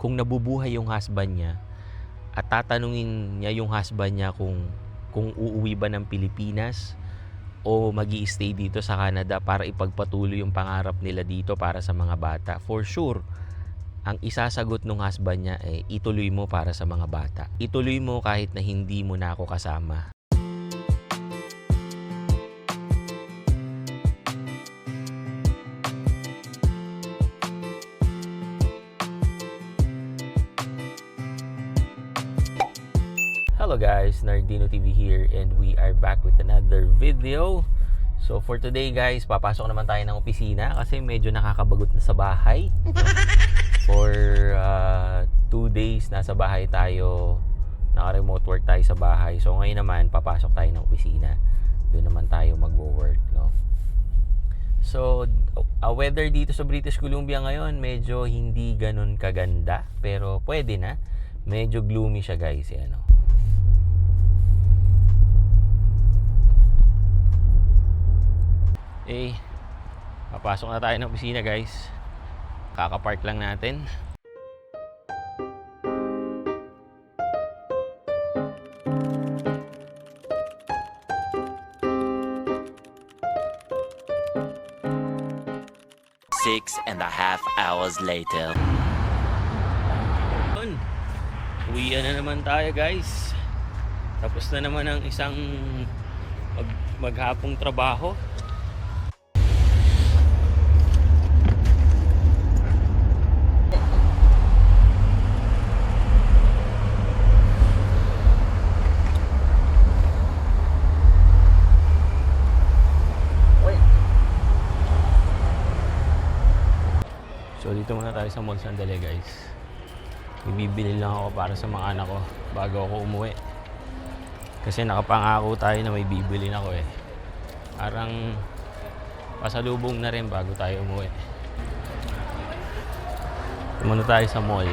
kung nabubuhay yung husband niya at tatanungin niya yung husband niya kung uuwi ba ng Pilipinas o magi-stay dito sa Canada para ipagpatuloy yung pangarap nila dito para sa mga bata. For sure, ang isasagot ng husband niya ay ituloy mo para sa mga bata. Ituloy mo kahit na hindi mo na ako kasama. Hello guys, Nardino TV here and we are back with another video. So for today guys, papasok naman tayo ng opisina kasi medyo nakakabagot na sa bahay. For 2 days nasa bahay tayo, naka-remote work tayo sa bahay. So ngayon naman papasok tayo ng opisina. Doon naman tayo magwo-work, no? So weather dito sa British Columbia ngayon medyo hindi ganun kaganda, pero pwede na. Medyo gloomy siya guys, yan, no? Papasok na tayo ng opisina guys. Kaka-park lang natin. Six and a half hours later. Uwian na naman tayo guys. Tapos na naman ang isang maghapong trabaho. So dito muna tayo sa mall sandali guys. Bibili lang ako para sa mga anak ko bago ako umuwi. Kasi nakapangako tayo na may bibili na ako eh. Parang pasalubong na rin bago tayo umuwi. Dito muna tayo sa mall.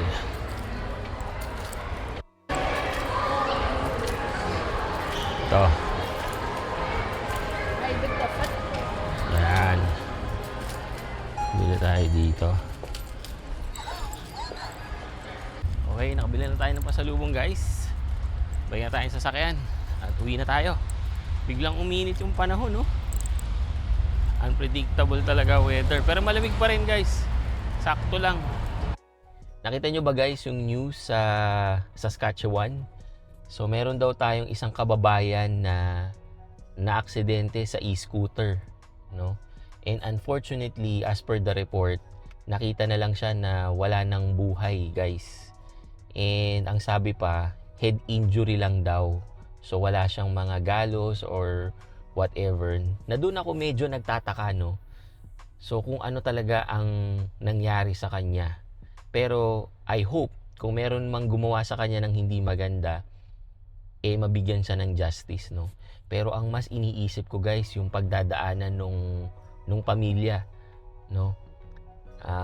Ito. Yan. Bili tayo dito. Okay, nakabili na tayo ng pasalubong guys. Bagay na tayong sasakyan at uwi na tayo. Biglang uminit yung panahon, no? Unpredictable talaga weather, pero malamig pa rin guys. Sakto lang. Nakita nyo ba guys yung news sa Saskatchewan? So meron daw tayong isang kababayan na aksidente sa e-scooter, no? And unfortunately, as per the report, nakita na lang siya na wala nang buhay guys. And ang sabi pa, head injury lang daw. So wala siyang mga galos or whatever. Na doon ako medyo nagtataka, no? So kung ano talaga ang nangyari sa kanya. Pero I hope kung meron mang gumawa sa kanya ng hindi maganda, mabigyan siya ng justice, no? Pero ang mas iniisip ko guys, yung pagdadaanan nung pamilya, no?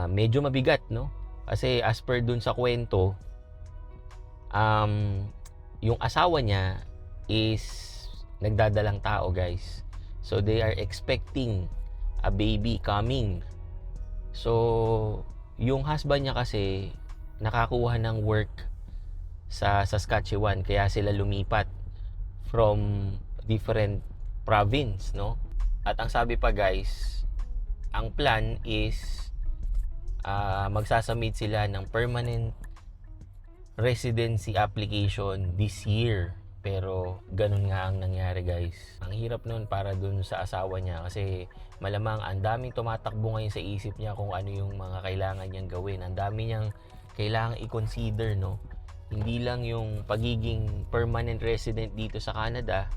Medyo mabigat, no? Kasi as per dun sa kwento, yung asawa niya is nagdadalang tao guys. So they are expecting a baby coming. So yung husband niya kasi nakakuha ng work sa Saskatchewan, kaya sila lumipat from different province, no? At ang sabi pa guys, ang plan is magsasubmit sila ng permanent residency application this year. Pero ganun nga ang nangyari guys. Ang hirap nun para dun sa asawa niya kasi malamang ang daming tumatakbo ngayon sa isip niya kung ano yung mga kailangan niyang gawin. Ang dami niyang kailangan i-consider, no? Hindi lang yung pagiging permanent resident dito sa Canada.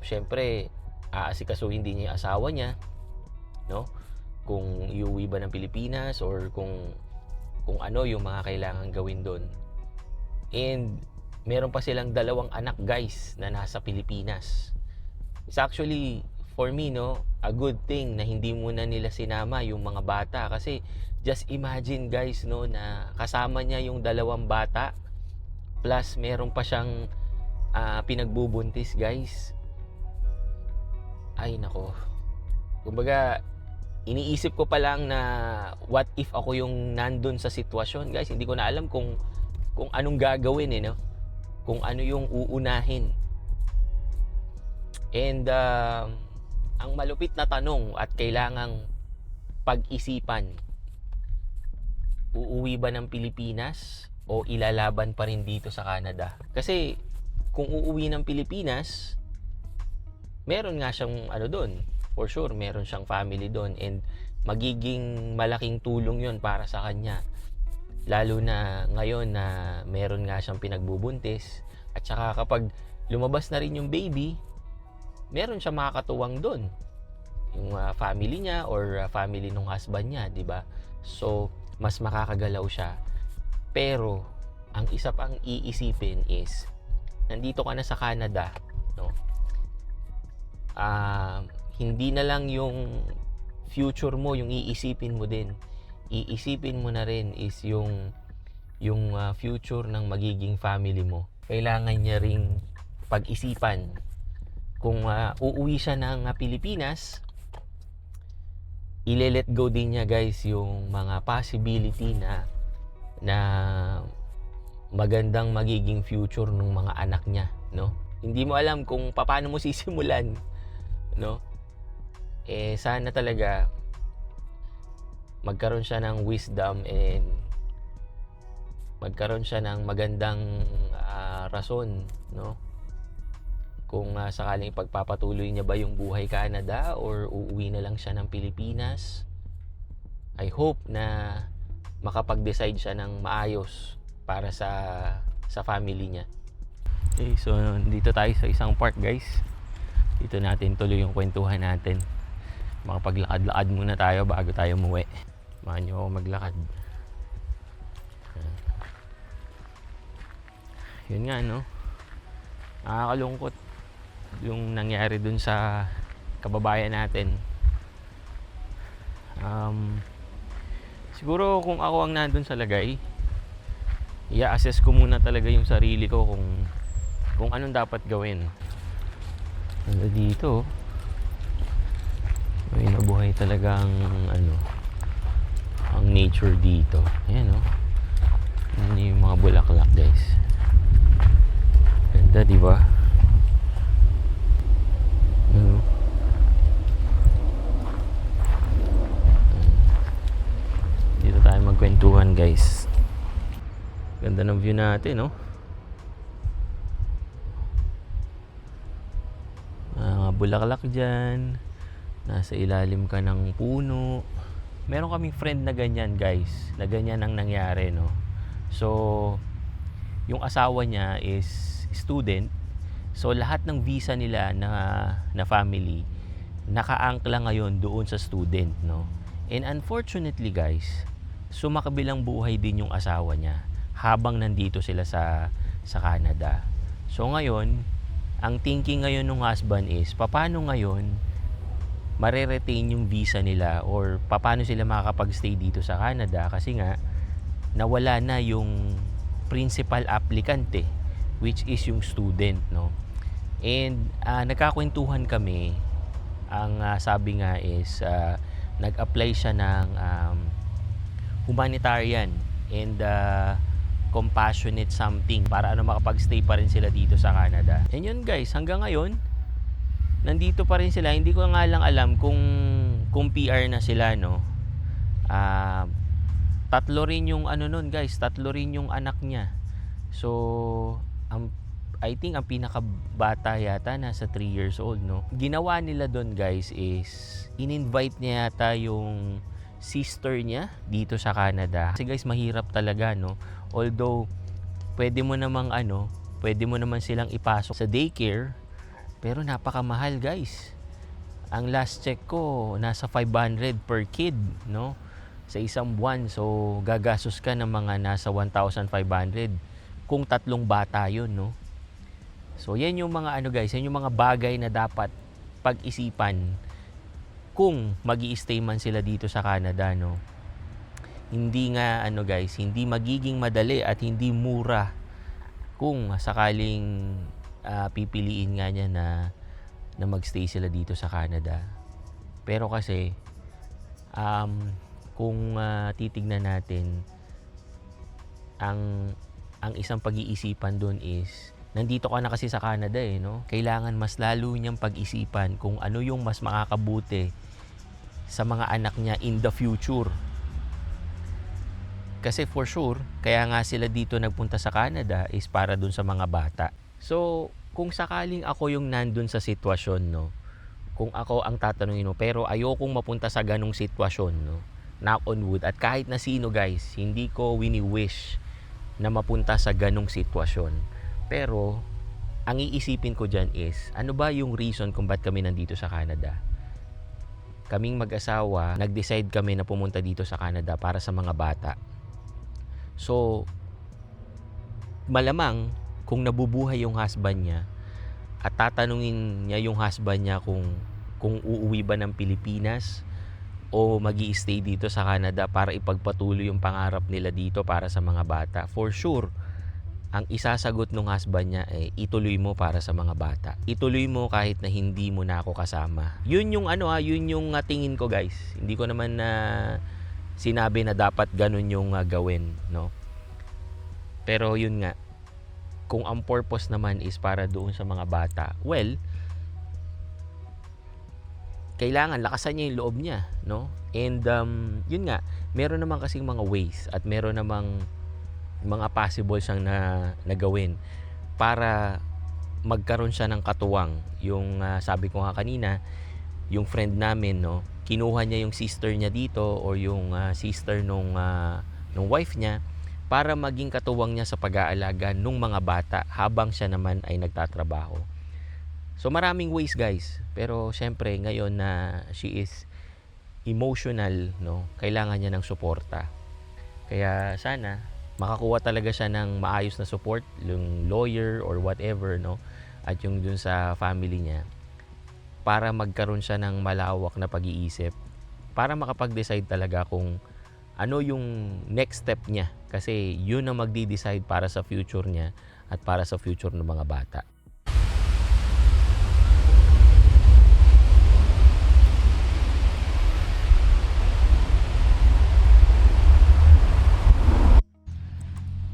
Syempre, aasikasuhin din niya yung asawa niya, no? Kung iuwi ba ng Pilipinas or kung ano yung mga kailangan gawin doon. And meron pa silang 2 anak guys na nasa Pilipinas. It's actually for me, no, a good thing na hindi muna nila sinama yung mga bata kasi just imagine guys, no, na kasama niya yung 2 bata plus meron pa siyang pinagbubuntis guys. Ay nako. Kumbaga iniisip ko pa lang na what if ako yung nandun sa sitwasyon, guys. Hindi ko na alam kung anong gagawin, no? Kung ano yung uunahin. And ang malupit na tanong at kailangang pag-isipan, uuwi ba ng Pilipinas o ilalaban pa rin dito sa Canada? Kasi kung uuwi ng Pilipinas, meron nga siyang doon. For sure, meron siyang family doon and magiging malaking tulong yon para sa kanya. Lalo na ngayon na meron nga siyang pinagbubuntis at saka kapag lumabas na rin yung baby, meron siyang makakatuwang doon. Yung family niya or family ng husband niya, di ba? So, mas makakagalaw siya. Pero, ang isa pang iisipin is, nandito ka na sa Canada, no? Hindi na lang yung future mo yung iisipin mo din. Iisipin mo na rin is yung future ng magiging family mo. Kailangan niya ring pag-isipan. Kung uuwi siya ng Pilipinas, ile-let go din niya, guys, yung mga possibility na magandang magiging future ng mga anak niya, no? Hindi mo alam kung paano mo sisimulan, no? Sana talaga magkaroon siya ng wisdom and magkaroon siya ng magandang rason, no? Kung sakaling pagpapatuloy niya ba yung buhay Canada or uuwi na lang siya ng Pilipinas. I hope na makapag-decide siya ng maayos para sa family niya. Okay, so dito tayo sa isang park, guys. Dito natin tuloy yung kwentuhan natin. Makapaglakad-lakad muna tayo bago tayo umuwi. Samahan niyo ako maglakad. Yun nga, no? Nakakalungkot yung nangyari dun sa kababayan natin. Siguro kung ako ang nandun sa lagay, i-assess ko muna talaga yung sarili ko kung anong dapat gawin. Dito may nabuhay talagang ang nature dito. Ayan, Ayan yung mga bulaklak, guys. Ganda, di ba? Dito tayo magkwentuhan, guys. Ganda ng view natin, no? Mga bulaklak dyan. Nasa ilalim ka ng puno. Meron kaming friend na ganyan, guys. Na ganyan ang nangyari, no? So, yung asawa niya is student. So, lahat ng visa nila na family, nakaangkla ngayon doon sa student, no? And unfortunately, guys, sumakabilang buhay din yung asawa niya habang nandito sila sa Canada. So, ngayon, ang thinking ngayon ng husband is, paano ngayon mare-retain yung visa nila or paano sila makakapag-stay dito sa Canada kasi nga nawala na yung principal applicant which is yung student, no? And nagkakwentuhan kami. Ang sabi nga is nag-apply siya ng humanitarian and compassionate something para makapag-stay pa rin sila dito sa Canada. And yun, guys, hanggang ngayon nandito pa rin sila. Hindi ko nga lang alam kung PR na sila, no? Tatlo rin yung nun, guys. Tatlo rin yung anak niya. So, I think ang pinakabata yata nasa 3 years old, no? Ginawa nila doon, guys, is in-invite niya yata yung sister niya dito sa Canada. Kasi, guys, mahirap talaga, no? Although, pwede mo naman silang ipasok sa daycare, pero napakamahal, guys. Ang last check ko, nasa 500 per kid, no? Sa isang buwan. So, gagastos ka ng mga nasa 1,500 kung 3 bata yun, no? So, yan yung mga guys, yan yung mga bagay na dapat pag-isipan kung magi-stay man sila dito sa Canada, no? Hindi nga, guys, hindi magiging madali at hindi mura kung sakaling pipiliin nga niya na magstay sila dito sa Canada. Pero kasi Kung titignan natin, ang isang pag-iisipan doon is, nandito ka na kasi sa Canada no? Kailangan mas lalo niyang pag-isipan kung ano yung mas makakabuti sa mga anak niya in the future. Kasi for sure, kaya nga sila dito nagpunta sa Canada is para dun sa mga bata. So, kung sakaling ako yung nandun sa sitwasyon, no, kung ako ang tatanungin mo, pero ayokong mapunta sa ganong sitwasyon, no, knock on wood, at kahit na sino guys, hindi ko wini-wish na mapunta sa ganong sitwasyon. Pero, ang iisipin ko dyan is, ano ba yung reason kung ba't kami nandito sa Canada? Kaming mag-asawa, nag-decide kami na pumunta dito sa Canada para sa mga bata. So, malamang kung nabubuhay yung husband niya at tatanungin niya yung husband niya kung uuwi ba ng Pilipinas o magi-stay dito sa Canada para ipagpatuloy yung pangarap nila dito para sa mga bata, for sure, ang isasagot ng husband niya ay ituloy mo para sa mga bata. Ituloy mo kahit na hindi mo na ako kasama. Yun yung yun yung tingin ko guys. Hindi ko naman na sinabi na dapat ganun yung gawin, no? Pero yun nga, kung ang purpose naman is para doon sa mga bata, well, kailangan lakasan niya yung loob niya, no? And yun nga, meron naman kasing mga ways at meron namang mga possible siyang na gawin para magkaroon siya ng katuwang. Yung sabi ko nga kanina, yung friend namin, no, kinuha niya yung sister niya dito or yung sister nung wife niya para maging katuwang niya sa pag-aalaga nung mga bata habang siya naman ay nagtatrabaho. So maraming ways guys, pero syempre ngayon na she is emotional, no, kailangan niya ng suporta. Kaya sana makakuha talaga siya ng maayos na support, yung lawyer or whatever, no, at yung dun sa family niya, para magkaroon siya ng malawak na pag-iisip para makapag-decide talaga kung ano yung next step niya, kasi yun ang magdi-decide para sa future niya at para sa future ng mga bata.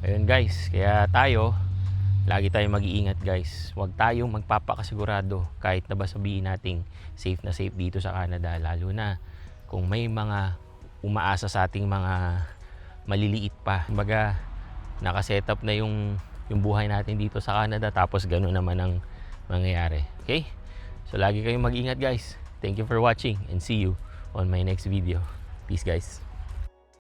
Ayun guys, kaya tayo lagi tayong mag-iingat guys. Huwag tayong magpapakasigurado kahit na ba sabihin nating safe na safe dito sa Canada, lalo na kung may mga umaasa sa ating mga maliliit pa. Kumbaga, nakasetup na yung buhay natin dito sa Canada, tapos gano'n naman ang mangyayari. Okay? So lagi kayong mag-ingat guys. Thank you for watching and see you on my next video. Peace guys.